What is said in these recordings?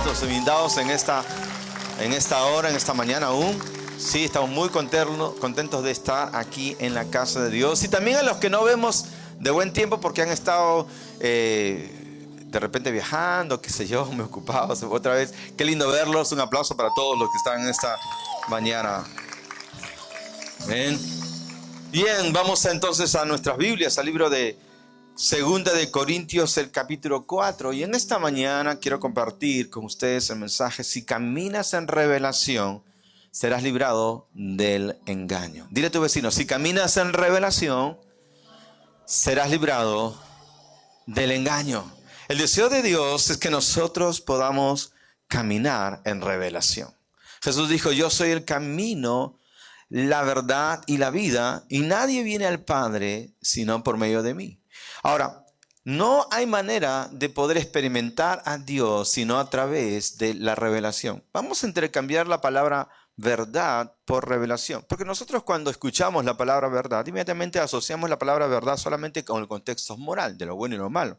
listos, blindados en esta hora, en esta mañana aún. Sí, estamos muy contentos de estar aquí en la casa de Dios. Y también a los que no vemos de buen tiempo porque han estado de repente viajando, qué sé yo, muy ocupados otra vez. Qué lindo verlos. Un aplauso para todos los que están en esta mañana. Amén. Bien, vamos entonces a nuestras Biblias, al libro de Segunda de Corintios, el capítulo 4. Y en esta mañana quiero compartir con ustedes el mensaje: si caminas en revelación, serás librado del engaño. Dile a tu vecino: si caminas en revelación, serás librado del engaño. El deseo de Dios es que nosotros podamos caminar en revelación. Jesús dijo: yo soy el camino, la verdad y la vida, y nadie viene al Padre sino por medio de mí. Ahora, no hay manera de poder experimentar a Dios sino a través de la revelación. Vamos a intercambiar la palabra verdad por revelación, porque nosotros cuando escuchamos la palabra verdad, inmediatamente asociamos la palabra verdad solamente con el contexto moral, de lo bueno y lo malo,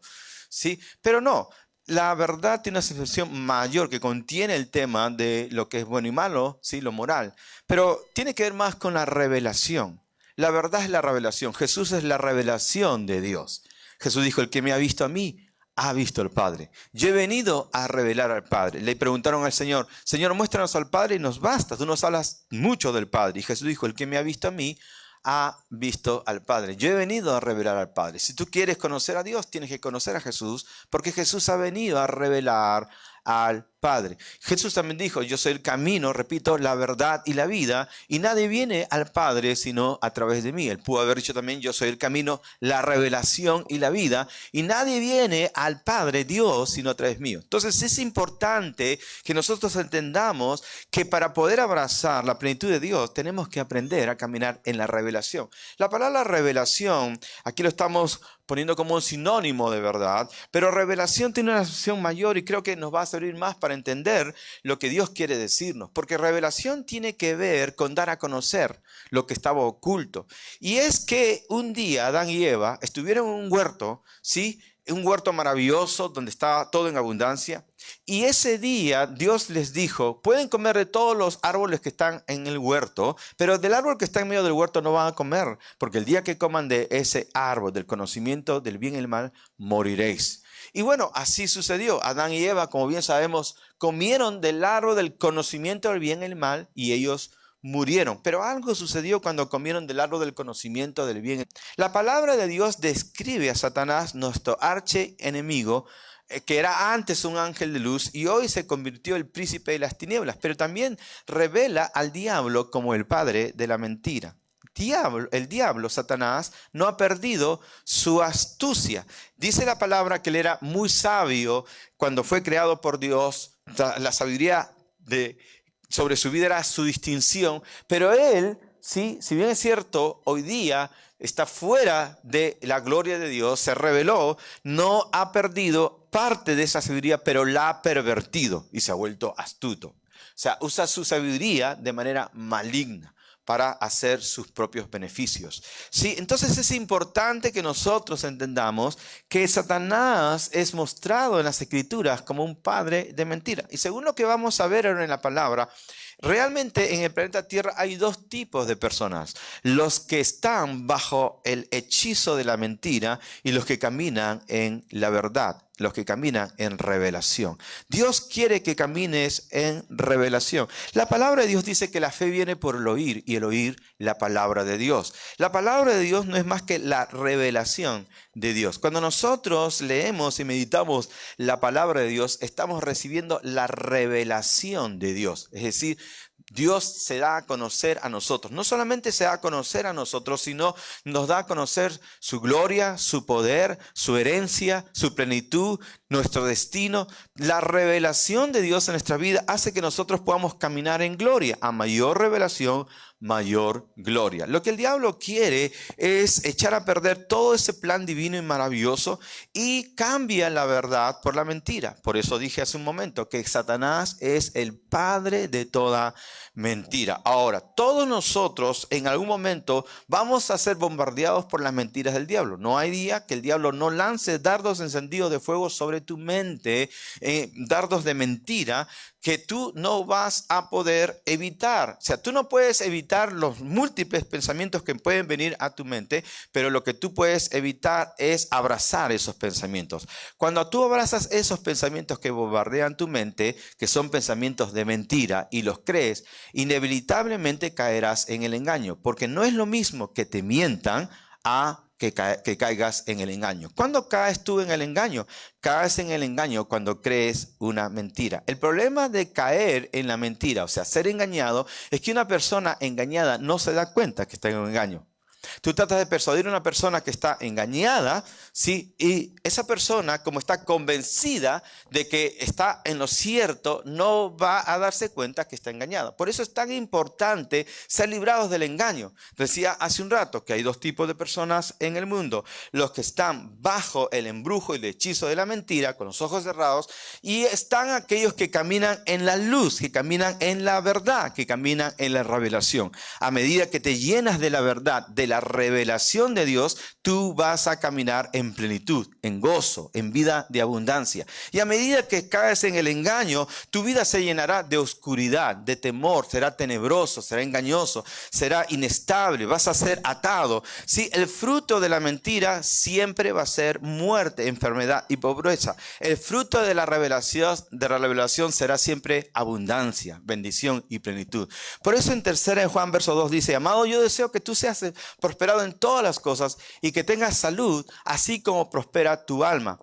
¿sí? Pero no. La verdad tiene una acepción mayor que contiene el tema de lo que es bueno y malo, ¿sí? Lo moral, pero tiene que ver más con la revelación. La verdad es la revelación. Jesús es la revelación de Dios. Jesús dijo: el que me ha visto a mí, ha visto al Padre. Yo he venido a revelar al Padre. Le preguntaron al Señor: Señor, muéstranos al Padre y nos basta. Tú nos hablas mucho del Padre. Y Jesús dijo: el que me ha visto a mí, ha visto al Padre. Yo he venido a revelar al Padre. Si tú quieres conocer a Dios, tienes que conocer a Jesús, porque Jesús ha venido a revelar al Padre. Jesús también dijo: yo soy el camino, repito, la verdad y la vida, y nadie viene al Padre sino a través de mí. Él pudo haber dicho también: yo soy el camino, la revelación y la vida, y nadie viene al Padre, Dios, sino a través mío. Entonces es importante que nosotros entendamos que para poder abrazar la plenitud de Dios tenemos que aprender a caminar en la revelación. La palabra revelación, aquí lo estamos poniendo como un sinónimo de verdad, pero revelación tiene una acepción mayor y creo que nos va a servir más para entender lo que Dios quiere decirnos, porque revelación tiene que ver con dar a conocer lo que estaba oculto. Y es que un día Adán y Eva estuvieron en un huerto, ¿sí? Un huerto maravilloso donde estaba todo en abundancia. Y ese día Dios les dijo: pueden comer de todos los árboles que están en el huerto, pero del árbol que está en medio del huerto no van a comer, porque el día que coman de ese árbol, del conocimiento del bien y el mal, moriréis. Y bueno, así sucedió. Adán y Eva, como bien sabemos, comieron del árbol del conocimiento del bien y el mal y ellos murieron. Pero algo sucedió cuando comieron del árbol del conocimiento del bien. La palabra de Dios describe a Satanás, nuestro archienemigo, que era antes un ángel de luz y hoy se convirtió en el príncipe de las tinieblas, pero también revela al diablo como el padre de la mentira. El diablo, Satanás, no ha perdido su astucia. Dice la palabra que él era muy sabio cuando fue creado por Dios. La sabiduría sobre su vida era su distinción, pero él, sí, si bien es cierto, hoy día está fuera de la gloria de Dios, se reveló, no ha perdido parte de esa sabiduría, pero la ha pervertido y se ha vuelto astuto. O sea, usa su sabiduría de manera maligna para hacer sus propios beneficios. Sí, entonces es importante que nosotros entendamos que Satanás es mostrado en las Escrituras como un padre de mentira. Y según lo que vamos a ver ahora en la palabra, realmente en el planeta Tierra hay dos tipos de personas: los que están bajo el hechizo de la mentira y los que caminan en la verdad, los que caminan en revelación. Dios quiere que camines en revelación. La palabra de Dios dice que la fe viene por el oír y el oír la palabra de Dios. La palabra de Dios no es más que la revelación de Dios. Cuando nosotros leemos y meditamos la palabra de Dios, estamos recibiendo la revelación de Dios. Es decir, Dios se da a conocer a nosotros. No solamente se da a conocer a nosotros, sino nos da a conocer su gloria, su poder, su herencia, su plenitud, nuestro destino. La revelación de Dios en nuestra vida hace que nosotros podamos caminar en gloria. A mayor revelación, mayor gloria. Lo que el diablo quiere es echar a perder todo ese plan divino y maravilloso y cambia la verdad por la mentira. Por eso dije hace un momento que Satanás es el padre de toda mentira. Ahora, todos nosotros en algún momento vamos a ser bombardeados por las mentiras del diablo. No hay día que el diablo no lance dardos encendidos de fuego sobre sobre tu mente dardos de mentira que tú no vas a poder evitar. O sea, tú no puedes evitar los múltiples pensamientos que pueden venir a tu mente, pero lo que tú puedes evitar es abrazar esos pensamientos. Cuando tú abrazas esos pensamientos que bombardean tu mente, que son pensamientos de mentira, y los crees, inevitablemente caerás en el engaño, porque no es lo mismo que te mientan a que caigas en el engaño. ¿Cuándo caes tú en el engaño? Caes en el engaño cuando crees una mentira. El problema de caer en la mentira, o sea, ser engañado, es que una persona engañada no se da cuenta que está en un engaño. Tú tratas de persuadir a una persona que está engañada, ¿sí? Y esa persona, como está convencida de que está en lo cierto, no va a darse cuenta que está engañada. Por eso es tan importante ser librados del engaño. Decía hace un rato que hay dos tipos de personas en el mundo: los que están bajo el embrujo y el hechizo de la mentira, con los ojos cerrados, y están aquellos que caminan en la luz, que caminan en la verdad, que caminan en la revelación. A medida que te llenas de la verdad, de la revelación de Dios, tú vas a caminar en plenitud, en gozo, en vida de abundancia. Y a medida que caes en el engaño, tu vida se llenará de oscuridad, de temor, será tenebroso, será engañoso, será inestable, vas a ser atado. Sí, el fruto de la mentira siempre va a ser muerte, enfermedad y pobreza. El fruto de la revelación será siempre abundancia, bendición y plenitud. Por eso en 3 Juan verso 2 dice: amado, yo deseo que tú seas prosperado en todas las cosas y que tengas salud, así como prospera tu alma.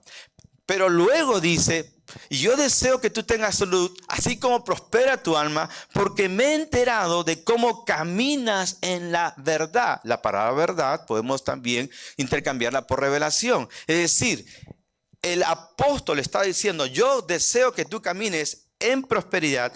Pero luego dice: y yo deseo que tú tengas salud, así como prospera tu alma, porque me he enterado de cómo caminas en la verdad. La palabra verdad podemos también intercambiarla por revelación. Es decir, el apóstol está diciendo: yo deseo que tú camines en prosperidad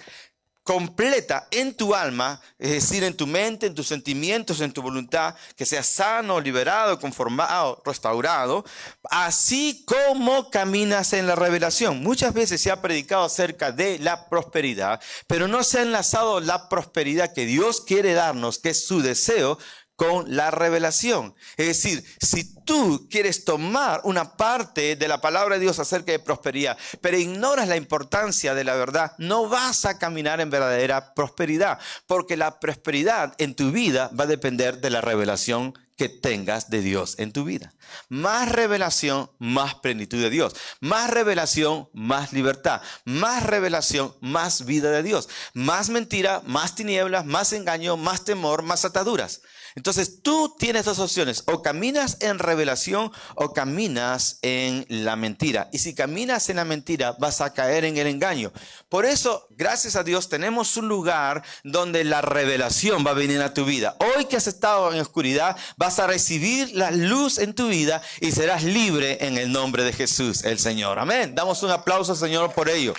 completa en tu alma, es decir, en tu mente, en tus sentimientos, en tu voluntad, que seas sano, liberado, conformado, restaurado, así como caminas en la revelación. Muchas veces se ha predicado acerca de la prosperidad, pero no se ha enlazado la prosperidad que Dios quiere darnos, que es su deseo, con la revelación. Es decir, si tú quieres tomar una parte de la palabra de Dios acerca de prosperidad, pero ignoras la importancia de la verdad, no vas a caminar en verdadera prosperidad, porque la prosperidad en tu vida va a depender de la revelación que tengas de Dios en tu vida. Más revelación, más plenitud de Dios. Más revelación, más libertad. Más revelación, más vida de Dios. Más mentira, más tinieblas, más engaño, más temor, más ataduras. Entonces tú tienes dos opciones: o caminas en revelación o caminas en la mentira. Y si caminas en la mentira, vas a caer en el engaño. Por eso, gracias a Dios, tenemos un lugar donde la revelación va a venir a tu vida. Hoy que has estado en oscuridad, vas a recibir la luz en tu vida y serás libre en el nombre de Jesús, el Señor. Amén. Damos un aplauso al Señor por ello.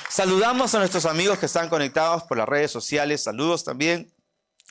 Saludamos a nuestros amigos que están conectados por las redes sociales. Saludos también.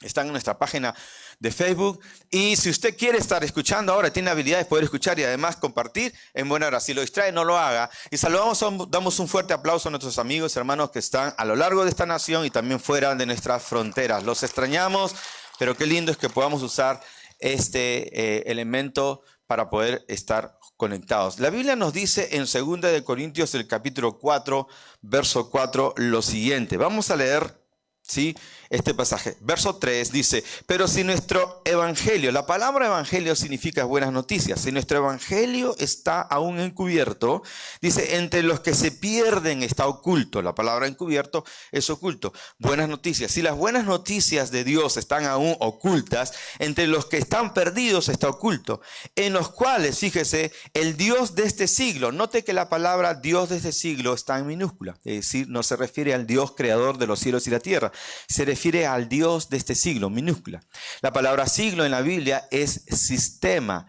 Están en nuestra página de Facebook. Y si usted quiere estar escuchando ahora, tiene habilidad de poder escuchar y además compartir, en buena hora. Si lo distrae, no lo haga. Y damos un fuerte aplauso a nuestros amigos y hermanos que están a lo largo de esta nación y también fuera de nuestras fronteras. Los extrañamos, pero qué lindo es que podamos usar este elemento para poder estar conectados. La Biblia nos dice en 2 de Corintios, el capítulo 4, verso 4, lo siguiente. Vamos a leer, ¿sí?, este pasaje. Verso 3 dice: pero si nuestro evangelio, la palabra evangelio significa buenas noticias, si nuestro evangelio está aún encubierto, dice, entre los que se pierden está oculto. La palabra encubierto es oculto. Buenas noticias. Si las buenas noticias de Dios están aún ocultas, entre los que están perdidos está oculto, en los cuales, fíjese, el Dios de este siglo. Note que la palabra Dios de este siglo está en minúscula, es decir, no se refiere al Dios creador de los cielos y la tierra, se refiere al Dios de este siglo, minúscula. La palabra siglo en la Biblia es sistema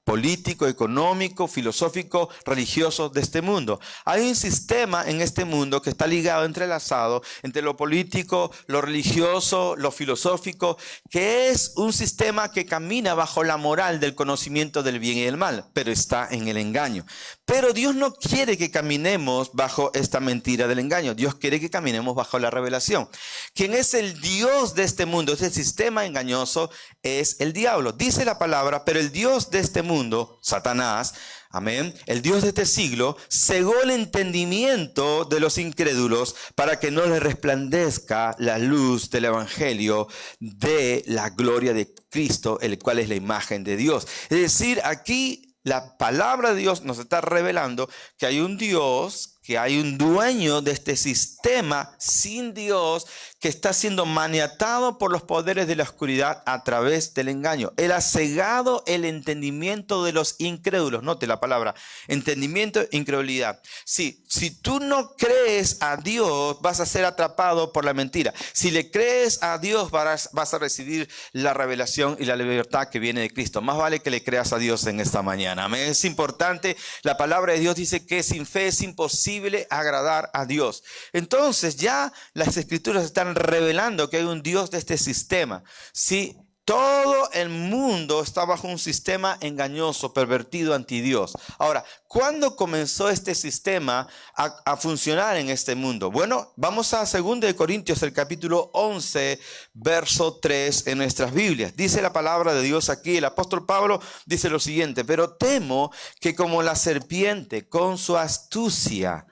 político, económico, filosófico, religioso de este mundo. Hay un sistema en este mundo que está ligado, entrelazado entre lo político, lo religioso, lo filosófico, que es un sistema que camina bajo la moral del conocimiento del bien y del mal, pero está en el engaño. Pero Dios no quiere que caminemos bajo esta mentira del engaño. Dios quiere que caminemos bajo la revelación. ¿Quién es el Dios de este mundo? Este sistema engañoso es el diablo. Dice la palabra: pero el Dios de este mundo mundo, Satanás, amén, el Dios de este siglo, cegó el entendimiento de los incrédulos para que no les resplandezca la luz del evangelio de la gloria de Cristo, el cual es la imagen de Dios. Es decir, aquí la palabra de Dios nos está revelando que hay un Dios, que hay un dueño de este sistema sin Dios que está siendo maniatado por los poderes de la oscuridad a través del engaño. Él ha cegado el entendimiento de los incrédulos. Note la palabra, entendimiento e incredulidad. Sí, si tú no crees a Dios, vas a ser atrapado por la mentira. Si le crees a Dios, vas a recibir la revelación y la libertad que viene de Cristo. Más vale que le creas a Dios en esta mañana. Amén. Es importante. La palabra de Dios dice que sin fe es imposible agradar a Dios. Entonces ya las escrituras están revelando que hay un Dios de este sistema. Sí, todo el mundo está bajo un sistema engañoso, pervertido, anti Dios. Ahora, ¿cuándo comenzó este sistema a funcionar en este mundo? Bueno, vamos a 2 Corintios, el capítulo 11, verso 3 en nuestras Biblias. Dice la palabra de Dios aquí, el apóstol Pablo dice lo siguiente: pero temo que como la serpiente con su astucia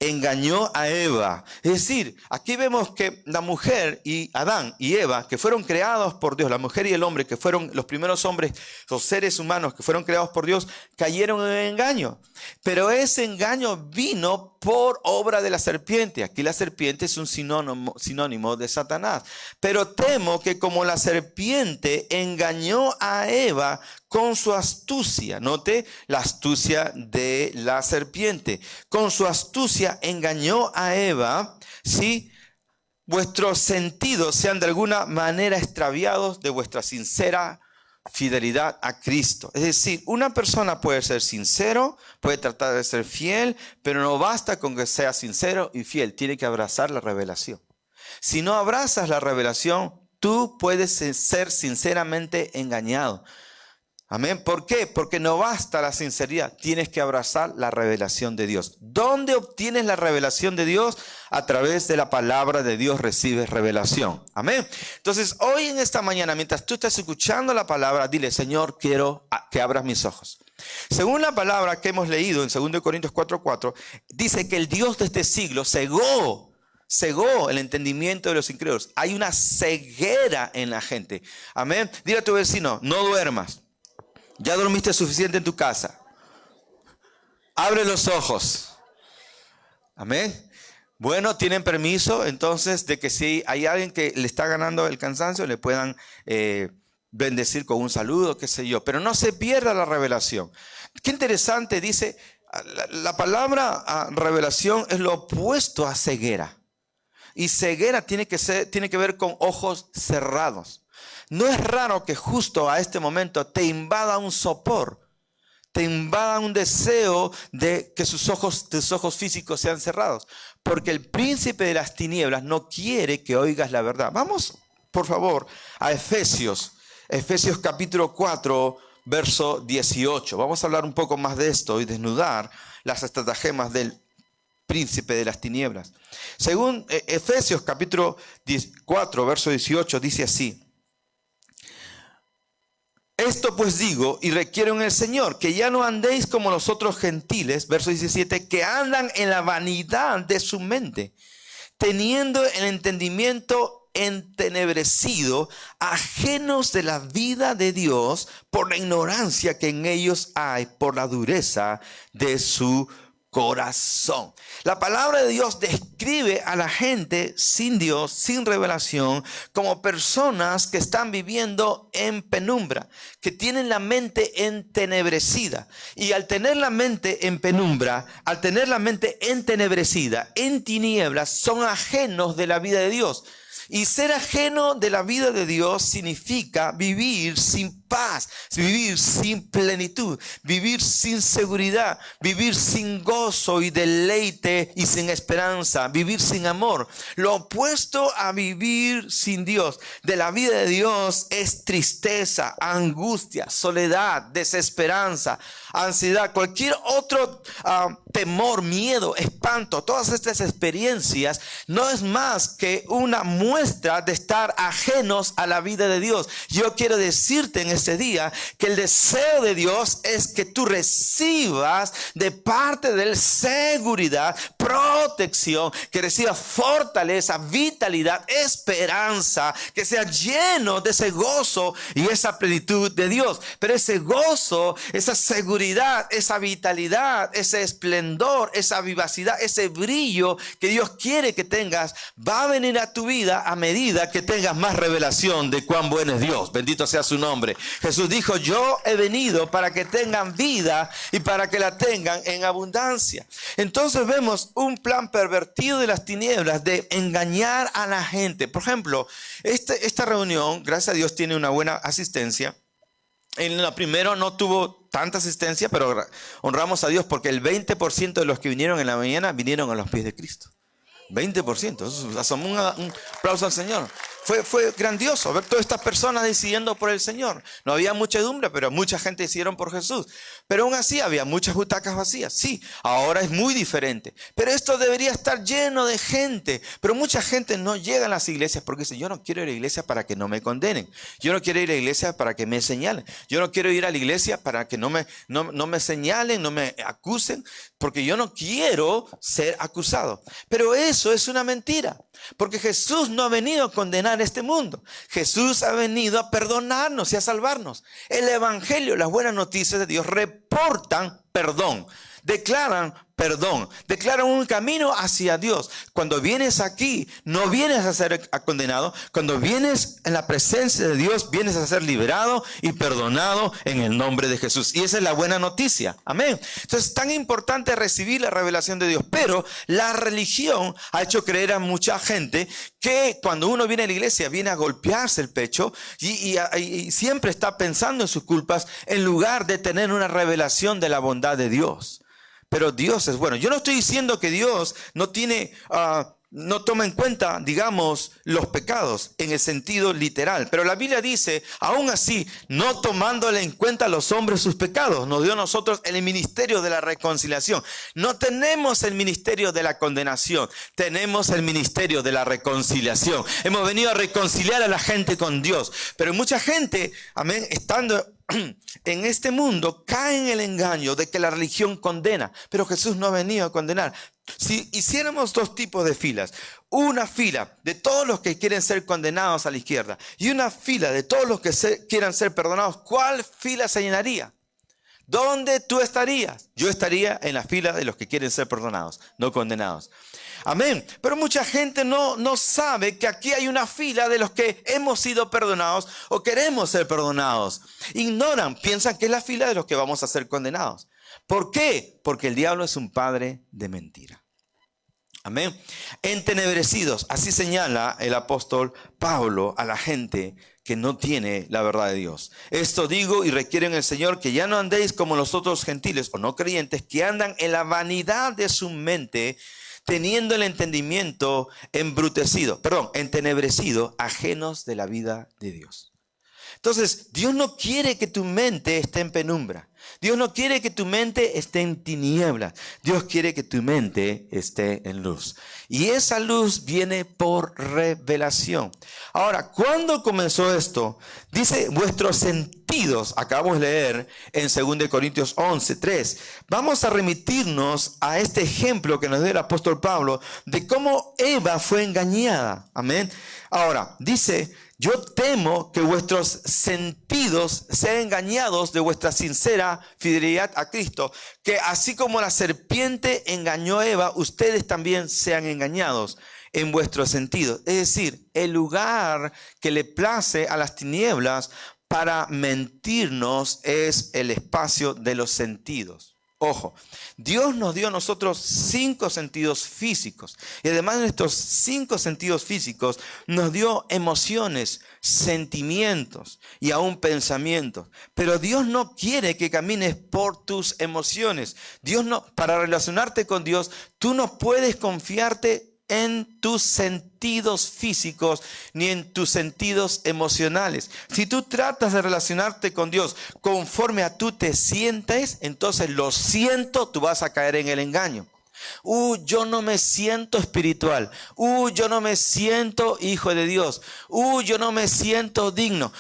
engañó a Eva. Es decir, aquí vemos que la mujer y Adán y Eva, que fueron creados por Dios, la mujer y el hombre, que fueron los primeros hombres, los seres humanos que fueron creados por Dios, cayeron en engaño. Pero ese engaño vino por obra de la serpiente. Aquí la serpiente es un sinónimo de Satanás. Pero temo que como la serpiente engañó a Eva con su astucia, note la astucia de la serpiente, con su astucia engañó a Eva, ¿sí? Vuestros sentidos sean de alguna manera extraviados de vuestra sincera fidelidad a Cristo. Es decir, una persona puede ser sincero, puede tratar de ser fiel, pero no basta con que sea sincero y fiel, tiene que abrazar la revelación. Si no abrazas la revelación, tú puedes ser sinceramente engañado. Amén. ¿Por qué? Porque no basta la sinceridad, tienes que abrazar la revelación de Dios. ¿Dónde obtienes la revelación de Dios? A través de la palabra de Dios recibes revelación. Amén. Entonces, hoy en esta mañana, mientras tú estás escuchando la palabra, dile: Señor, quiero que abras mis ojos. Según la palabra que hemos leído en 2 Corintios 4:4, dice que el Dios de este siglo cegó el entendimiento de los incrédulos. Hay una ceguera en la gente. Amén. Dile a tu vecino: no duermas. Ya dormiste suficiente en tu casa. Abre los ojos. Amén. Bueno, tienen permiso entonces de que si hay alguien que le está ganando el cansancio, le puedan bendecir con un saludo, qué sé yo. Pero no se pierda la revelación. Qué interesante, dice, la palabra revelación es lo opuesto a ceguera. Y ceguera tiene que ver con ojos cerrados. No es raro que justo a este momento te invada un sopor, te invada un deseo de que tus ojos físicos sean cerrados, porque el príncipe de las tinieblas no quiere que oigas la verdad. Vamos, por favor, a Efesios capítulo 4, verso 18. Vamos a hablar un poco más de esto y desnudar las estratagemas del príncipe de las tinieblas. Según Efesios capítulo 4, verso 18, dice así: esto pues digo y requiero en el Señor, que ya no andéis como los otros gentiles, verso 17, que andan en la vanidad de su mente, teniendo el entendimiento entenebrecido, ajenos de la vida de Dios, por la ignorancia que en ellos hay, por la dureza de su corazón. La palabra de Dios describe a la gente sin Dios, sin revelación, como personas que están viviendo en penumbra, que tienen la mente entenebrecida. Y al tener la mente en penumbra, al tener la mente entenebrecida, en tinieblas, son ajenos de la vida de Dios. Y ser ajeno de la vida de Dios significa vivir sin paz, vivir sin plenitud, vivir sin seguridad, vivir sin gozo y deleite y sin esperanza, vivir sin amor. Lo opuesto a vivir sin Dios, de la vida de Dios, es tristeza, angustia, soledad, desesperanza, ansiedad, cualquier otro temor, miedo, espanto. Todas estas experiencias no es más que una muestra muestra de estar ajenos a la vida de Dios. Yo quiero decirte en este día que el deseo de Dios es que tú recibas de parte de Él seguridad, protección, que recibas fortaleza, vitalidad, esperanza, que sea lleno de ese gozo y esa plenitud de Dios. Pero ese gozo, esa seguridad, esa vitalidad, ese esplendor, esa vivacidad, ese brillo que Dios quiere que tengas, va a venir a tu vida a medida que tengas más revelación de cuán bueno es Dios. Bendito sea su nombre. Jesús dijo: yo he venido para que tengan vida y para que la tengan en abundancia. Entonces vemos un plan pervertido de las tinieblas de engañar a la gente. Por ejemplo, esta reunión, gracias a Dios, tiene una buena asistencia. En la primera no tuvo tanta asistencia, pero honramos a Dios porque el 20% de los que vinieron en la mañana vinieron a los pies de Cristo. 20%, eso asomó un aplauso al Señor. Fue grandioso ver todas estas personas decidiendo por el Señor. No había muchedumbre, pero mucha gente decidieron por Jesús. Pero aún así había muchas butacas vacías. Sí, ahora es muy diferente. Pero esto debería estar lleno de gente. Pero mucha gente no llega a las iglesias porque dice: yo no quiero ir a la iglesia para que no me condenen. Yo no quiero ir a la iglesia para que me señalen. Yo no quiero ir a la iglesia para que no me señalen, no me acusen, porque yo no quiero ser acusado. Pero eso es una mentira. Porque Jesús no ha venido a condenar este mundo. Jesús ha venido a perdonarnos y a salvarnos. El evangelio, las buenas noticias de Dios reportan perdón, declaran perdón, declaran un camino hacia Dios. Cuando vienes aquí, no vienes a ser condenado. Cuando vienes en la presencia de Dios, vienes a ser liberado y perdonado en el nombre de Jesús. Y esa es la buena noticia. Amén. Entonces es tan importante recibir la revelación de Dios. Pero la religión ha hecho creer a mucha gente que cuando uno viene a la iglesia, viene a golpearse el pecho y siempre está pensando en sus culpas en lugar de tener una revelación de la bondad de Dios. Pero Dios es bueno. Yo no estoy diciendo que Dios no toma en cuenta, digamos, los pecados en el sentido literal. Pero la Biblia dice: aún así, no tomándole en cuenta a los hombres sus pecados, nos dio a nosotros el ministerio de la reconciliación. No tenemos el ministerio de la condenación, tenemos el ministerio de la reconciliación. Hemos venido a reconciliar a la gente con Dios. Pero mucha gente, amén, estando en este mundo, cae en el engaño de que la religión condena. Pero Jesús no ha venido a condenar. Si hiciéramos dos tipos de filas, una fila de todos los que quieren ser condenados a la izquierda y una fila de todos los que quieran ser perdonados, ¿cuál fila se llenaría? ¿Dónde tú estarías? Yo estaría en la fila de los que quieren ser perdonados, no condenados. Amén. Pero mucha gente no sabe que aquí hay una fila de los que hemos sido perdonados o queremos ser perdonados. Ignoran, piensan que es la fila de los que vamos a ser condenados. ¿Por qué? Porque el diablo es un padre de mentira. Amén. Entenebrecidos, así señala el apóstol Pablo a la gente que no tiene la verdad de Dios. Esto digo y requiero en el Señor que ya no andéis como los otros gentiles o no creyentes que andan en la vanidad de su mente, teniendo el entendimiento entenebrecido, ajenos de la vida de Dios. Entonces, Dios no quiere que tu mente esté en penumbra. Dios no quiere que tu mente esté en tinieblas. Dios quiere que tu mente esté en luz. Y esa luz viene por revelación. Ahora, ¿cuándo comenzó esto? Dice, vuestros sentidos, acabamos de leer en 2 Corintios 11:3. Vamos a remitirnos a este ejemplo que nos dio el apóstol Pablo de cómo Eva fue engañada. Amén. Ahora, dice: yo temo que vuestros sentidos sean engañados de vuestra sincera fidelidad a Cristo, que así como la serpiente engañó a Eva, ustedes también sean engañados en vuestros sentidos. Es decir, el lugar que le place a las tinieblas para mentirnos es el espacio de los sentidos. Ojo, Dios nos dio a nosotros 5 sentidos físicos. Y además de estos 5 sentidos físicos, nos dio emociones, sentimientos y aún pensamientos. Pero Dios no quiere que camines por tus emociones. Para relacionarte con Dios, tú no puedes confiarte en tus sentidos físicos ni en tus sentidos emocionales. Si tú tratas de relacionarte con Dios conforme a tú te sientes, entonces lo siento, tú vas a caer en el engaño. Yo no me siento espiritual. Yo no me siento hijo de Dios. Yo no me siento digno.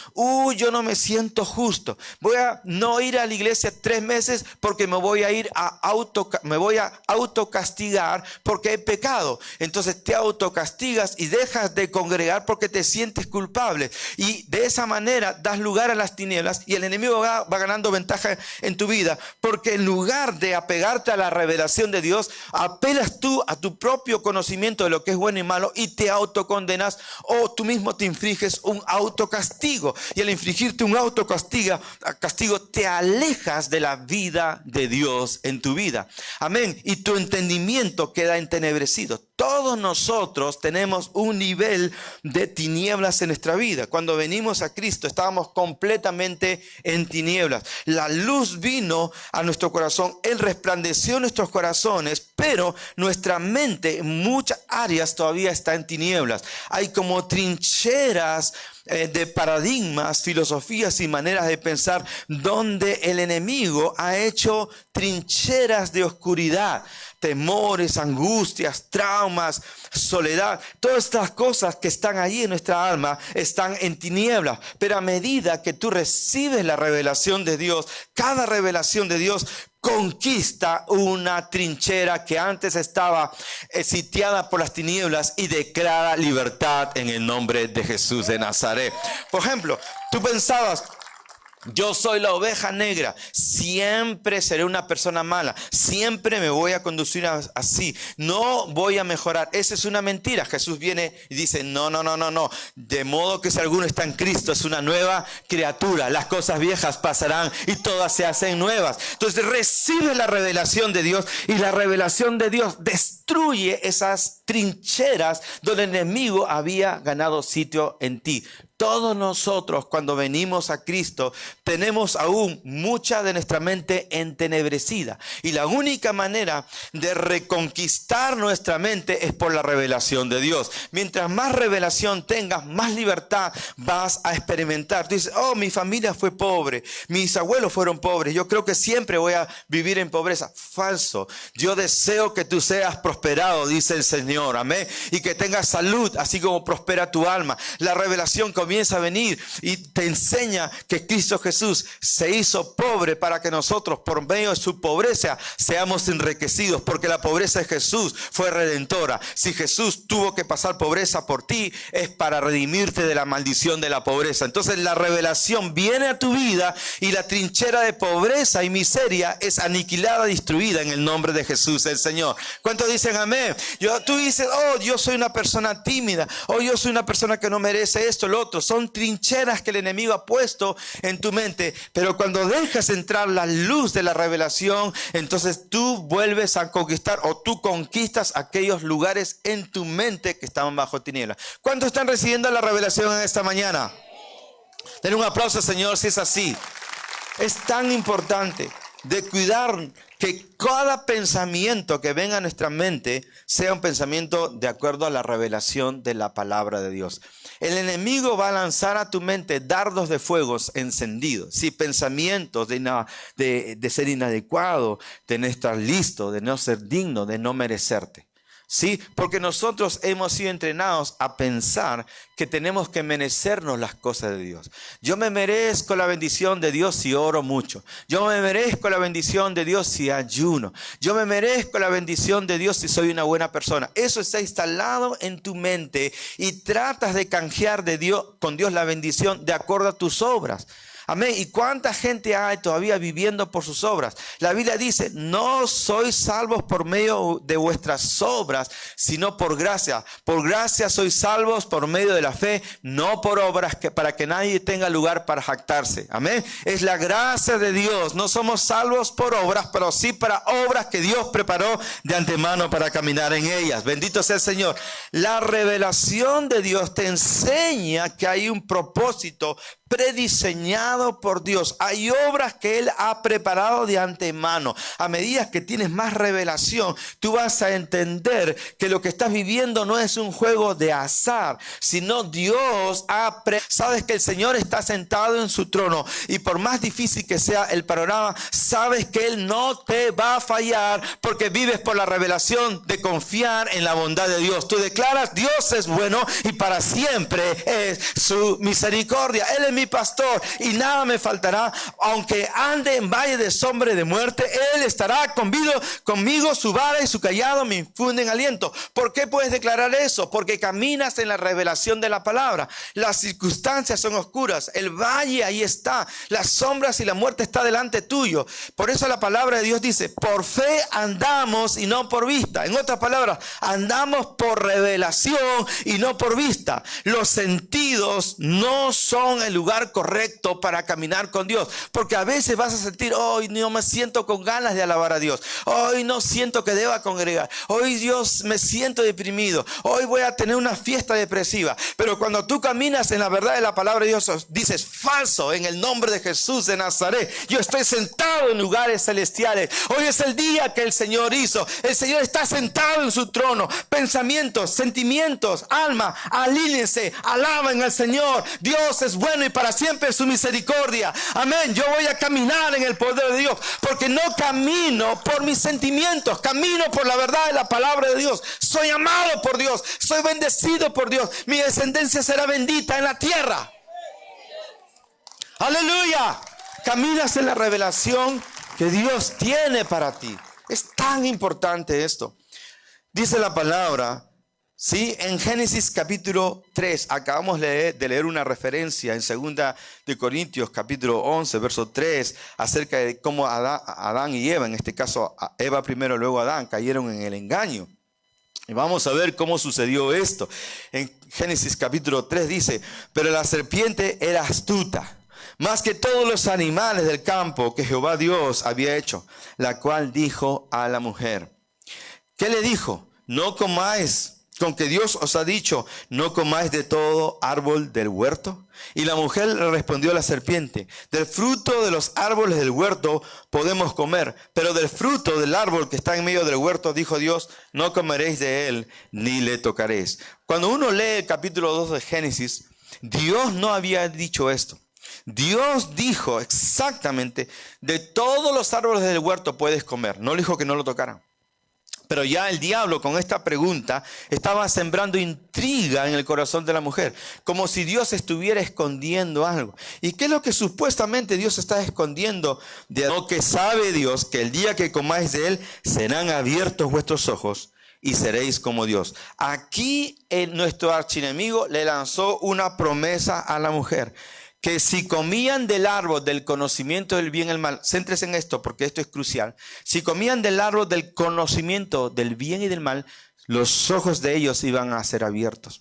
Yo no me siento justo. Voy a no ir a la iglesia 3 meses porque me voy a autocastigar porque he pecado. Entonces te autocastigas y dejas de congregar porque te sientes culpable. Y de esa manera das lugar a las tinieblas y el enemigo va ganando ventaja en tu vida, porque en lugar de apegarte a la revelación de Dios, apelas tú a tu propio conocimiento de lo que es bueno y malo y te autocondenas, o tú mismo te infliges un autocastigo, y al infligirte un autocastigo te alejas de la vida de Dios en tu vida. Amén. Y tu entendimiento queda entenebrecido. Todos nosotros tenemos un nivel de tinieblas en nuestra vida. Cuando venimos a Cristo estábamos completamente en tinieblas. La luz vino a nuestro corazón, Él resplandeció en nuestros corazones, pero nuestra mente en muchas áreas todavía está en tinieblas. Hay como trincheras de paradigmas, filosofías y maneras de pensar donde el enemigo ha hecho trincheras de oscuridad. Temores, angustias, traumas, soledad, todas estas cosas que están ahí en nuestra alma están en tinieblas. Pero a medida que tú recibes la revelación de Dios, cada revelación de Dios conquista una trinchera que antes estaba sitiada por las tinieblas y declara libertad en el nombre de Jesús de Nazaret. Por ejemplo, tú pensabas: yo soy la oveja negra, siempre seré una persona mala, siempre me voy a conducir así, no voy a mejorar. Esa es una mentira. Jesús viene y dice: no. De modo que si alguno está en Cristo es una nueva criatura. Las cosas viejas pasarán y todas se hacen nuevas. Entonces recibe la revelación de Dios, y la revelación de Dios destruye esas trincheras donde el enemigo había ganado sitio en ti. Todos nosotros, cuando venimos a Cristo, tenemos aún mucha de nuestra mente entenebrecida, y la única manera de reconquistar nuestra mente es por la revelación de Dios. Mientras más revelación tengas, más libertad vas a experimentar. Tú dices: mi familia fue pobre, mis abuelos fueron pobres, yo creo que siempre voy a vivir en pobreza. Falso. Yo deseo que tú seas prosperado, dice el Señor, amén, y que tengas salud, así como prospera tu alma. La revelación comienza a venir y te enseña que Cristo Jesús se hizo pobre para que nosotros, por medio de su pobreza, seamos enriquecidos, porque la pobreza de Jesús fue redentora. Si Jesús tuvo que pasar pobreza por ti, es para redimirte de la maldición de la pobreza. Entonces la revelación viene a tu vida y la trinchera de pobreza y miseria es aniquilada, destruida en el nombre de Jesús el Señor. ¿Cuántos dicen amén? Tú dices: yo soy una persona tímida, yo soy una persona que no merece esto, lo otro. Son trincheras que el enemigo ha puesto en tu mente, pero cuando dejas entrar la luz de la revelación, entonces tú vuelves a conquistar, o tú conquistas aquellos lugares en tu mente que estaban bajo tinieblas. ¿Cuántos están recibiendo la revelación en esta mañana? Den un aplauso, Señor, si es así. Es tan importante de cuidar que cada pensamiento que venga a nuestra mente sea un pensamiento de acuerdo a la revelación de la palabra de Dios. El enemigo va a lanzar a tu mente dardos de fuegos encendidos. Sí, pensamientos de ser inadecuado, de no estar listo, de no ser digno, de no merecerte. Sí, porque nosotros hemos sido entrenados a pensar que tenemos que merecernos las cosas de Dios. Yo me merezco la bendición de Dios si oro mucho. Yo me merezco la bendición de Dios si ayuno. Yo me merezco la bendición de Dios si soy una buena persona. Eso está instalado en tu mente y tratas de canjear con Dios la bendición de acuerdo a tus obras. Amén. ¿Y cuánta gente hay todavía viviendo por sus obras? La Biblia dice: no sois salvos por medio de vuestras obras, sino por gracia. Por gracia sois salvos por medio de la fe, no por obras, para que nadie tenga lugar para jactarse. Amén. Es la gracia de Dios. No somos salvos por obras, pero sí para obras que Dios preparó de antemano para caminar en ellas. Bendito sea el Señor. La revelación de Dios te enseña que hay un propósito prediseñado por Dios. Hay obras que Él ha preparado de antemano. A medida que tienes más revelación, tú vas a entender que lo que estás viviendo no es un juego de azar, sino Dios sabes que el Señor está sentado en su trono, y por más difícil que sea el panorama, sabes que Él no te va a fallar, porque vives por la revelación de confiar en la bondad de Dios. Tú declaras: Dios es bueno y para siempre es su misericordia. Él es mi pastor y nada me faltará. Aunque ande en valle de sombra y de muerte, Él estará conmigo. Su vara y su callado me infunden aliento. ¿Por qué puedes declarar eso? Porque caminas en la revelación de la palabra. Las circunstancias son oscuras, el valle ahí está, las sombras y la muerte está delante tuyo. Por eso la palabra de Dios dice: por fe andamos y no por vista. En otras palabras, andamos por revelación y no por vista. Los sentidos no son el lugar correcto para caminar con Dios, porque a veces vas a sentir: hoy no me siento con ganas de alabar a Dios, hoy no siento que deba congregar, hoy Dios me siento deprimido, hoy voy a tener una fiesta depresiva. Pero cuando tú caminas en la verdad de la palabra de Dios, dices: falso, en el nombre de Jesús de Nazaret, yo estoy sentado en lugares celestiales. Hoy es el día que el Señor hizo. El Señor está sentado en su trono. Pensamientos, sentimientos, alma, alíñense, alaben al Señor. Dios es bueno y para siempre su misericordia. Amén. Yo voy a caminar en el poder de Dios, porque no camino por mis sentimientos, camino por la verdad de la palabra de Dios. Soy amado por Dios, soy bendecido por Dios. Mi descendencia será bendita en la tierra. Aleluya. Caminas en la revelación que Dios tiene para ti. Es tan importante esto. Dice la palabra, ¿sí? En Génesis capítulo 3, acabamos de leer una referencia en 2 de Corintios capítulo 11, verso 3, acerca de cómo Adán y Eva, en este caso Eva primero, luego Adán, cayeron en el engaño. Y vamos a ver cómo sucedió esto. En Génesis capítulo 3 dice: pero la serpiente era astuta, más que todos los animales del campo que Jehová Dios había hecho, la cual dijo a la mujer. ¿Qué le dijo? No comáis, con que Dios os ha dicho, no comáis de todo árbol del huerto. Y la mujer le respondió a la serpiente: del fruto de los árboles del huerto podemos comer, pero del fruto del árbol que está en medio del huerto, dijo Dios, no comeréis de él, ni le tocaréis. Cuando uno lee el capítulo 2 de Génesis, Dios no había dicho esto. Dios dijo exactamente: de todos los árboles del huerto puedes comer. No le dijo que no lo tocaran. Pero ya el diablo, con esta pregunta, estaba sembrando intriga en el corazón de la mujer, como si Dios estuviera escondiendo algo. ¿Y qué es lo que supuestamente Dios está escondiendo? De lo que sabe Dios, que el día que comáis de él, serán abiertos vuestros ojos y seréis como Dios. Aquí nuestro archienemigo le lanzó una promesa a la mujer: que si comían del árbol del conocimiento del bien y el mal, céntrese en esto porque esto es crucial, si comían del árbol del conocimiento del bien y del mal, los ojos de ellos iban a ser abiertos.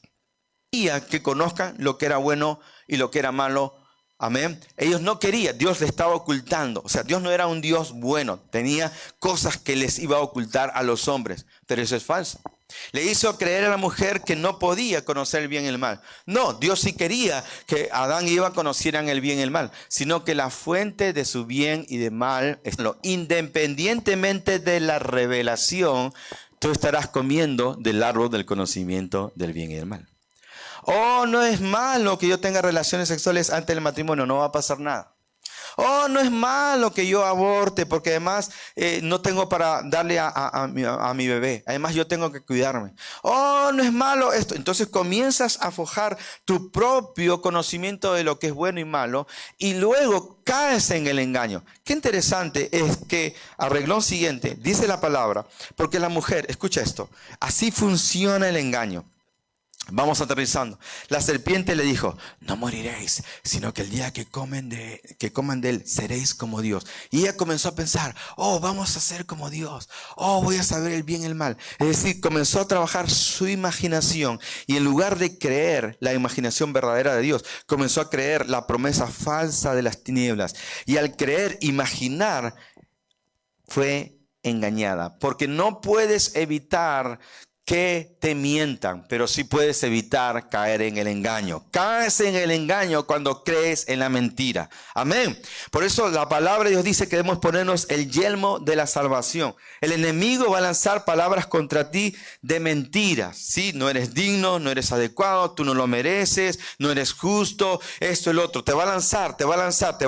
Y que conozcan lo que era bueno y lo que era malo. Amén. Ellos no querían, Dios les estaba ocultando. O sea, Dios no era un Dios bueno, tenía cosas que les iba a ocultar a los hombres, pero eso es falso. Le hizo creer a la mujer que no podía conocer el bien y el mal. No, Dios sí quería que Adán y Eva conocieran el bien y el mal, sino que la fuente de su bien y de mal, independientemente de la revelación, tú estarás comiendo del árbol del conocimiento del bien y del mal. Oh, no es malo que yo tenga relaciones sexuales antes del matrimonio, no va a pasar nada. Oh, no es malo que yo aborte, porque además no tengo para darle a mi bebé. Además yo tengo que cuidarme. Oh, no es malo esto. Entonces comienzas a forjar tu propio conocimiento de lo que es bueno y malo, y luego caes en el engaño. Qué interesante es que al renglón siguiente dice la palabra, porque la mujer, escucha esto, así funciona el engaño. Vamos aterrizando. La serpiente le dijo: no moriréis, sino que el día que coman de él, seréis como Dios. Y ella comenzó a pensar: oh, vamos a ser como Dios. Oh, voy a saber el bien y el mal. Es decir, comenzó a trabajar su imaginación. Y en lugar de creer la imaginación verdadera de Dios, comenzó a creer la promesa falsa de las tinieblas. Y al imaginar, fue engañada. Porque no puedes evitar que te mientan, pero sí puedes evitar caer en el engaño. Caes en el engaño cuando crees en la mentira. Amén. Por eso la palabra de Dios dice que debemos ponernos el yelmo de la salvación. El enemigo va a lanzar palabras contra ti de mentiras. ¿Sí? No eres digno, no eres adecuado, tú no lo mereces, no eres justo, esto, el otro. Te va a lanzar, te va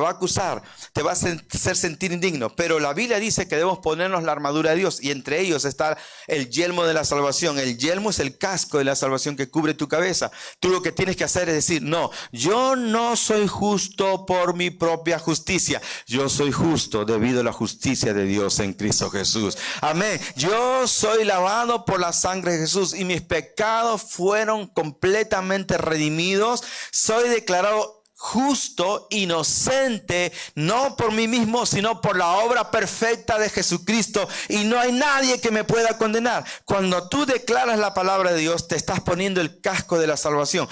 a acusar, te va a hacer sentir indigno. Pero la Biblia dice que debemos ponernos la armadura de Dios, y entre ellos está el yelmo de la salvación. El yelmo es el casco de la salvación que cubre tu cabeza. Tú lo que tienes que hacer es decir: no, yo no soy justo por mi propia justicia. Yo soy justo debido a la justicia de Dios en Cristo Jesús. Amén. Yo soy lavado por la sangre de Jesús y mis pecados fueron completamente redimidos. Soy declarado justo, inocente, no por mí mismo, sino por la obra perfecta de Jesucristo, y no hay nadie que me pueda condenar. Cuando tú declaras la palabra de Dios, te estás poniendo el casco de la salvación,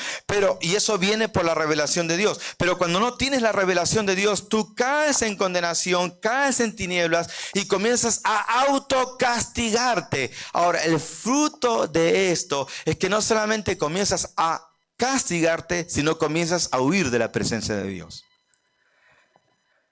y eso viene por la revelación de Dios. Pero cuando no tienes la revelación de Dios, tú caes en condenación, caes en tinieblas y comienzas a autocastigarte. Ahora, el fruto de esto es que no solamente comienzas a castigarte, sino comienzas a huir de la presencia de Dios.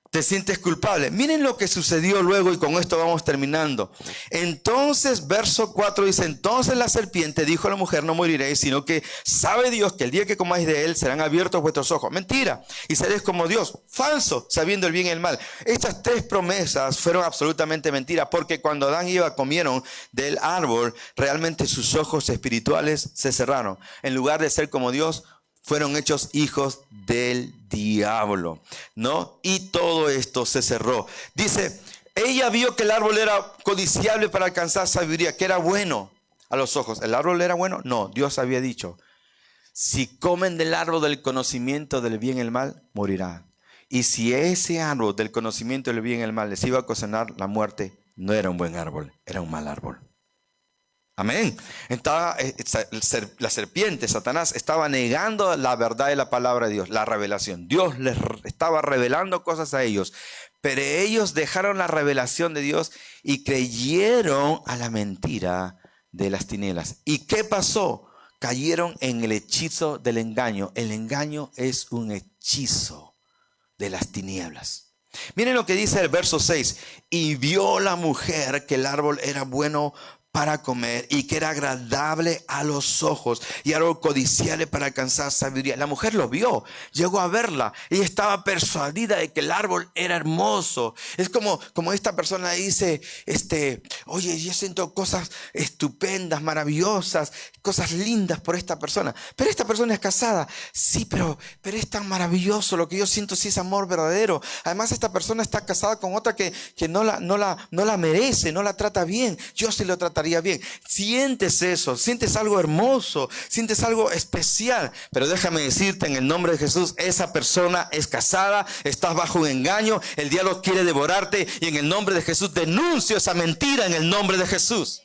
Te sientes culpable. Miren lo que sucedió luego, y con esto vamos terminando. Entonces, verso 4 dice: entonces la serpiente dijo a la mujer: no moriréis, sino que sabe Dios que el día que comáis de él serán abiertos vuestros ojos. Mentira. Y seréis como Dios. Falso, sabiendo el bien y el mal. Estas tres promesas fueron absolutamente mentiras, porque cuando Adán y Eva comieron del árbol, realmente sus ojos espirituales se cerraron. En lugar de ser como Dios, fueron hechos hijos del diablo, ¿no? Y todo esto se cerró. Dice: ella vio que el árbol era codiciable para alcanzar sabiduría, que era bueno a los ojos. ¿El árbol era bueno? No, Dios había dicho: si comen del árbol del conocimiento del bien y el mal, morirán. Y si ese árbol del conocimiento del bien y el mal les iba a ocasionar la muerte, no era un buen árbol, era un mal árbol. Amén. La serpiente, Satanás, estaba negando la verdad de la palabra de Dios, la revelación. Dios les estaba revelando cosas a ellos, pero ellos dejaron la revelación de Dios y creyeron a la mentira de las tinieblas. ¿Y qué pasó? Cayeron en el hechizo del engaño. El engaño es un hechizo de las tinieblas. Miren lo que dice el verso 6. Y vio la mujer que el árbol era bueno para comer y que era agradable a los ojos y árbol codiciable para alcanzar sabiduría. La mujer lo vio, llegó a verla y estaba persuadida de que el árbol era hermoso. Es como esta persona dice: oye, yo siento cosas estupendas, maravillosas, cosas lindas por esta persona. Pero esta persona es casada. Sí, pero es tan maravilloso. Lo que yo siento sí es amor verdadero. Además, esta persona está casada con otra que no la merece, no la trata bien. Yo sí lo trataría bien. Sientes eso, sientes algo hermoso, sientes algo especial. Pero déjame decirte, en el nombre de Jesús, esa persona es casada, estás bajo un engaño, el diablo quiere devorarte, y en el nombre de Jesús denuncio esa mentira en el nombre de Jesús.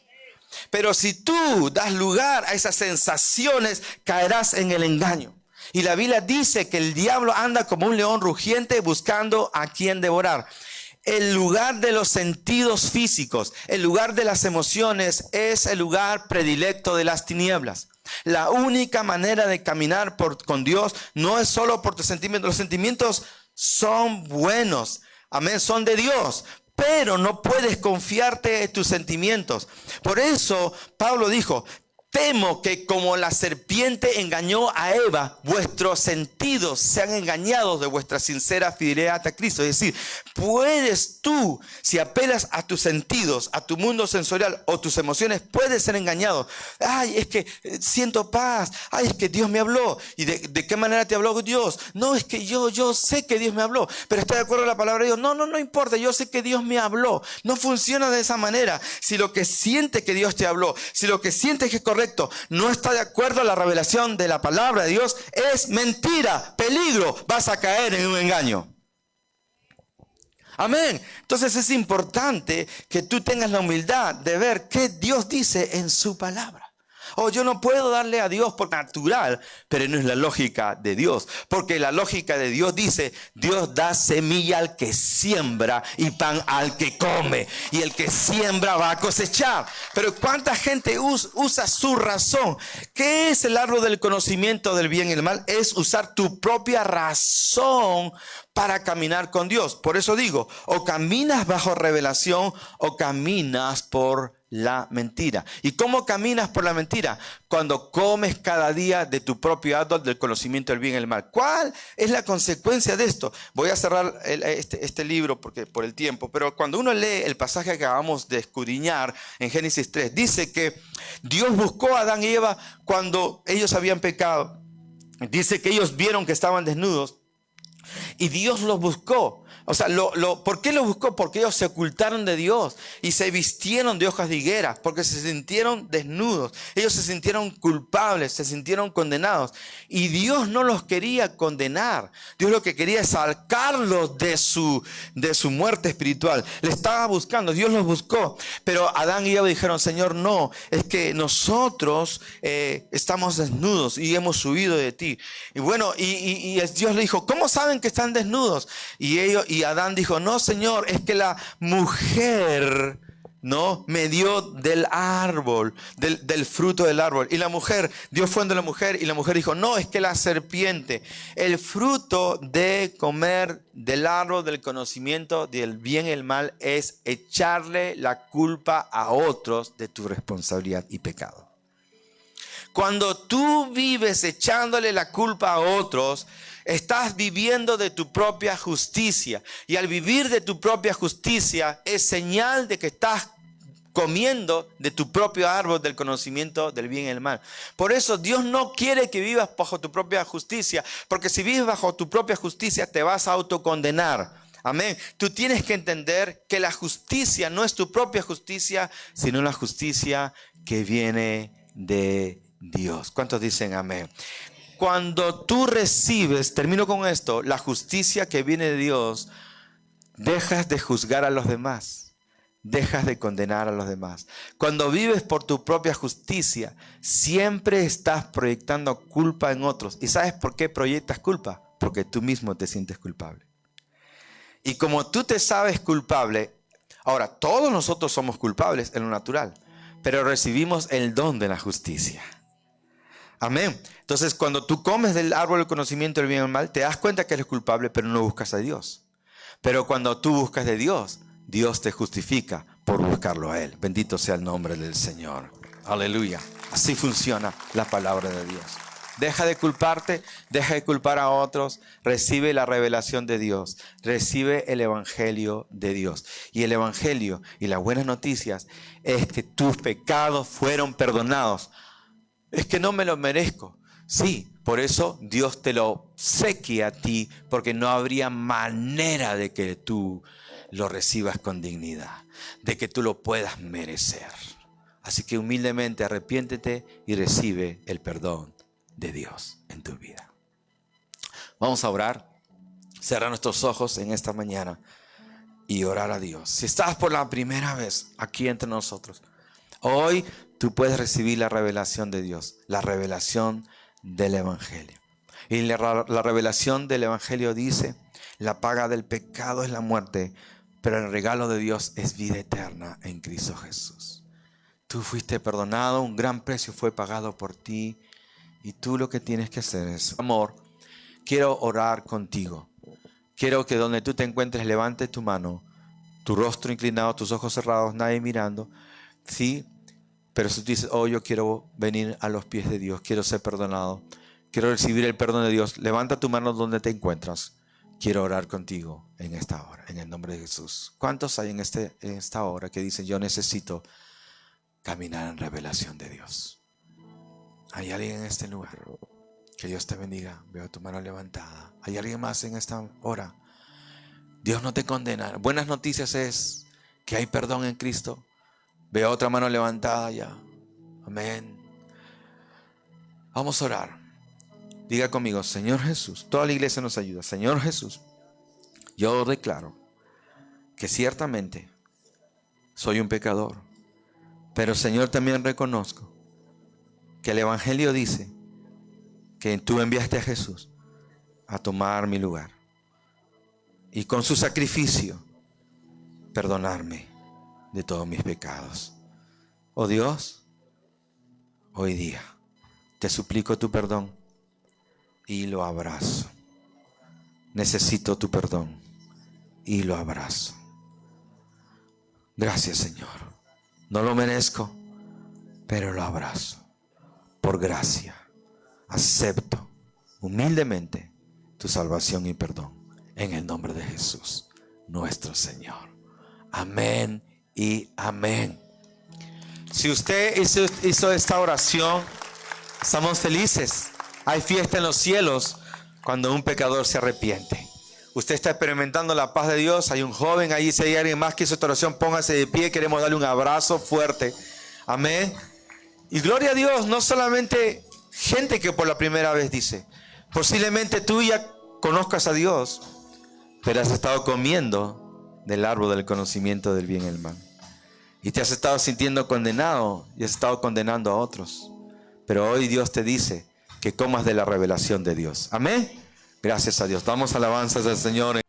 Pero si tú das lugar a esas sensaciones, caerás en el engaño. Y la Biblia dice que el diablo anda como un león rugiente buscando a quien devorar. El lugar de los sentidos físicos, el lugar de las emociones, es el lugar predilecto de las tinieblas. La única manera de caminar con Dios no es solo por tus sentimientos. Los sentimientos son buenos, amén, son de Dios, pero no puedes confiarte en tus sentimientos. Por eso Pablo dijo: temo que como la serpiente engañó a Eva, vuestros sentidos sean engañados de vuestra sincera fidelidad a Cristo. Es decir, puedes tú, si apelas a tus sentidos, a tu mundo sensorial o tus emociones, puedes ser engañado. Ay, es que siento paz. Ay, es que Dios me habló. ¿Y de qué manera te habló Dios? No, es que yo sé que Dios me habló, pero estoy de acuerdo a la palabra de Dios. No importa, yo sé que Dios me habló. No funciona de esa manera. Si lo que sientes que Dios te habló, si lo que sientes que es correcto, no está de acuerdo a la revelación de la palabra de Dios, es mentira, peligro, vas a caer en un engaño. Amén. Entonces es importante que tú tengas la humildad de ver qué Dios dice en su palabra. Oh, yo no puedo darle a Dios por natural, pero no es la lógica de Dios. Porque la lógica de Dios dice, Dios da semilla al que siembra y pan al que come. Y el que siembra va a cosechar. Pero ¿cuánta gente usa su razón? ¿Qué es el árbol del conocimiento del bien y el mal? Es usar tu propia razón para caminar con Dios. Por eso digo, o caminas bajo revelación o caminas por la mentira. ¿Y cómo caminas por la mentira? Cuando comes cada día de tu propio árbol del conocimiento del bien y el mal. ¿Cuál es la consecuencia de esto? Voy a cerrar este libro porque por el tiempo, pero cuando uno lee el pasaje que acabamos de escudriñar en Génesis 3, dice que Dios buscó a Adán y Eva cuando ellos habían pecado. Dice que ellos vieron que estaban desnudos y Dios los buscó. O sea, ¿por qué los buscó? Porque ellos se ocultaron de Dios y se vistieron de hojas de higuera, porque se sintieron desnudos. Ellos se sintieron culpables, se sintieron condenados. Y Dios no los quería condenar. Dios lo que quería es sacarlos de su muerte espiritual. Le estaba buscando, Dios los buscó. Pero Adán y Eva dijeron, Señor, no, es que nosotros estamos desnudos y hemos huido de ti. Y bueno, y Dios le dijo, ¿cómo saben que están desnudos? Y Adán dijo, no, Señor, es que la mujer, ¿no?, me dio del árbol, del fruto del árbol. Y la mujer, Dios fue donde la mujer y la mujer dijo, no, es que la serpiente, el fruto de comer del árbol del conocimiento del bien y el mal es echarle la culpa a otros de tu responsabilidad y pecado. Cuando tú vives echándole la culpa a otros, estás viviendo de tu propia justicia. Y al vivir de tu propia justicia es señal de que estás comiendo de tu propio árbol del conocimiento del bien y el mal. Por eso Dios no quiere que vivas bajo tu propia justicia, porque si vives bajo tu propia justicia te vas a autocondenar. Amén. Tú tienes que entender que la justicia no es tu propia justicia, sino la justicia que viene de Dios. ¿Cuántos dicen amén? Cuando tú recibes, termino con esto, la justicia que viene de Dios, dejas de juzgar a los demás, dejas de condenar a los demás. Cuando vives por tu propia justicia, siempre estás proyectando culpa en otros. ¿Y sabes por qué proyectas culpa? Porque tú mismo te sientes culpable. Y como tú te sabes culpable, ahora todos nosotros somos culpables en lo natural, pero recibimos el don de la justicia. Amén. Entonces, cuando tú comes del árbol del conocimiento del bien y el mal, te das cuenta que eres culpable, pero no buscas a Dios. Pero cuando tú buscas de Dios, Dios te justifica por buscarlo a Él. Bendito sea el nombre del Señor. Aleluya. Así funciona la palabra de Dios. Deja de culparte, deja de culpar a otros, recibe la revelación de Dios, recibe el evangelio de Dios. Y el evangelio y las buenas noticias es que tus pecados fueron perdonados. Es que no me lo merezco. Sí, por eso Dios te lo obsequia a ti, porque no habría manera de que tú lo recibas con dignidad, de que tú lo puedas merecer. Así que humildemente arrepiéntete y recibe el perdón de Dios en tu vida. Vamos a orar, cerrar nuestros ojos en esta mañana y orar a Dios. Si estás por la primera vez aquí entre nosotros, hoy tú puedes recibir la revelación de Dios, la revelación del Evangelio. Y la revelación del Evangelio dice, la paga del pecado es la muerte, pero el regalo de Dios es vida eterna en Cristo Jesús. Tú fuiste perdonado, un gran precio fue pagado por ti, y tú lo que tienes que hacer es, amor, quiero orar contigo. Quiero que donde tú te encuentres levantes tu mano, tu rostro inclinado, tus ojos cerrados, nadie mirando. Sí, pero si tú dices, oh, yo quiero venir a los pies de Dios, quiero ser perdonado, quiero recibir el perdón de Dios, levanta tu mano donde te encuentras. Quiero orar contigo en esta hora, en el nombre de Jesús. ¿Cuántos hay en esta hora que dicen, yo necesito caminar en revelación de Dios? ¿Hay alguien en este lugar? Que Dios te bendiga. Veo tu mano levantada. ¿Hay alguien más en esta hora? Dios no te condena. Buenas noticias es que hay perdón en Cristo. Veo otra mano levantada ya. Amén. Vamos a orar. Diga conmigo, Señor Jesús. Toda la iglesia nos ayuda. Señor Jesús, yo declaro que ciertamente soy un pecador. Pero Señor, también reconozco que el Evangelio dice que tú enviaste a Jesús a tomar mi lugar y con su sacrificio perdonarme de todos mis pecados. Oh Dios, hoy día te suplico tu perdón y lo abrazo. Necesito tu perdón y lo abrazo. Gracias, Señor. No lo merezco, pero lo abrazo. Por gracia, acepto humildemente tu salvación y perdón. En el nombre de Jesús, nuestro Señor. Amén y amén. Si usted hizo esta oración, estamos felices. Hay fiesta en los cielos cuando un pecador se arrepiente. Usted está experimentando la paz de Dios. Hay un joven ahí. Si hay alguien más que hizo esta oración, póngase de pie. Queremos darle un abrazo fuerte. Amén. Y gloria a Dios, no solamente gente que por la primera vez dice. Posiblemente tú ya conozcas a Dios, pero has estado comiendo del árbol del conocimiento del bien y el mal. Y te has estado sintiendo condenado y has estado condenando a otros. Pero hoy Dios te dice que comas de la revelación de Dios. Amén. Gracias a Dios. Damos alabanzas al Señor.